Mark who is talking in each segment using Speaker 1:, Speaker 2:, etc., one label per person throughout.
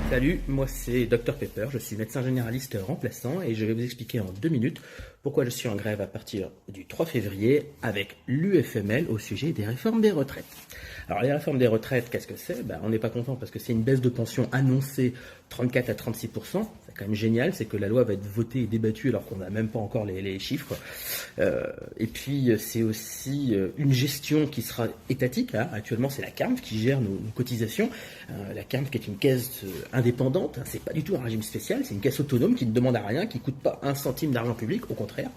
Speaker 1: Salut, moi c'est Dr Pepper, je suis médecin généraliste remplaçant et je vais vous expliquer en 2 minutes pourquoi je suis en grève à partir du 3 février avec l'UFML au sujet des réformes des retraites. Alors les réformes des retraites, qu'est-ce que c'est? On n'est pas content parce que c'est une baisse de pension annoncée 34 à 36%, c'est quand même génial, c'est que la loi va être votée et débattue alors qu'on n'a même pas encore les chiffres. Et puis c'est aussi une gestion qui sera étatique, hein. Actuellement c'est la CARMF qui gère nos cotisations, la CARMF qui est une caisse indépendante, hein. C'est pas du tout un régime spécial, c'est une caisse autonome qui ne demande à rien, qui coûte pas un centime d'argent public, au contraire.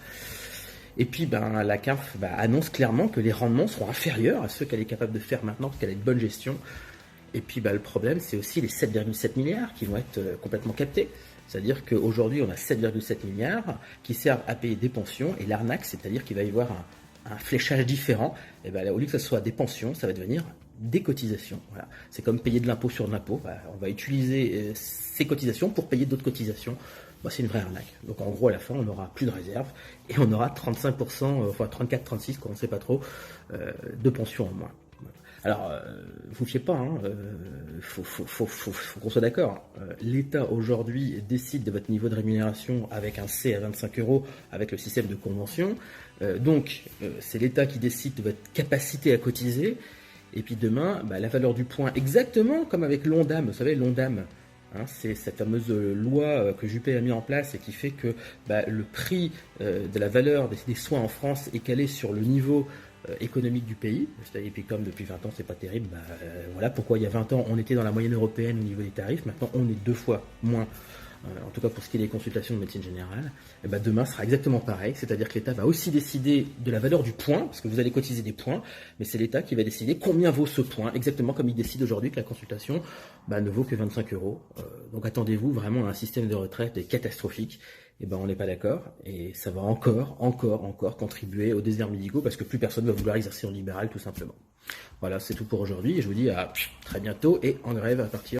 Speaker 1: Et puis la CARF annonce clairement que les rendements seront inférieurs à ceux qu'elle est capable de faire maintenant parce qu'elle a une bonne gestion. Et puis le problème, c'est aussi les 7,7 milliards qui vont être complètement captés. C'est-à-dire qu'aujourd'hui, on a 7,7 milliards qui servent à payer des pensions et l'arnaque, c'est-à-dire qu'il va y avoir un fléchage différent. Et au lieu que ce soit des pensions, ça va devenir des cotisations. Voilà. C'est comme payer de l'impôt sur de l'impôt. On va utiliser ces cotisations pour payer d'autres cotisations. C'est une vraie arnaque. Donc en gros, à la fin, on n'aura plus de réserve et on aura 35%, enfin 34-36, on ne sait pas trop, de pension en moins. Alors, vous ne fiez pas, hein, faut qu'on soit d'accord. L'État aujourd'hui décide de votre niveau de rémunération avec un C à 25 € avec le système de convention. Donc, c'est l'État qui décide de votre capacité à cotiser. Et puis demain, la valeur du point, exactement comme avec l'ONDAM. Vous savez, l'ONDAM, hein, c'est cette fameuse loi que Juppé a mis en place et qui fait que le prix de la valeur des soins en France est calé sur le niveau économique du pays. Et puis comme depuis 20 ans c'est pas terrible, voilà pourquoi il y a 20 ans on était dans la moyenne européenne au niveau des tarifs, maintenant on est 2 fois moins, en tout cas pour ce qui est des consultations de médecine générale. Et demain sera exactement pareil, c'est-à-dire que l'État va aussi décider de la valeur du point, parce que vous allez cotiser des points, mais c'est l'État qui va décider combien vaut ce point, exactement comme il décide aujourd'hui que la consultation ne vaut que 25 €. Donc attendez-vous vraiment à un système de retraite catastrophique. On n'est pas d'accord et ça va encore contribuer aux déserts médicaux parce que plus personne ne va vouloir exercer en libéral tout simplement. Voilà, c'est tout pour aujourd'hui et je vous dis à très bientôt et en grève à partir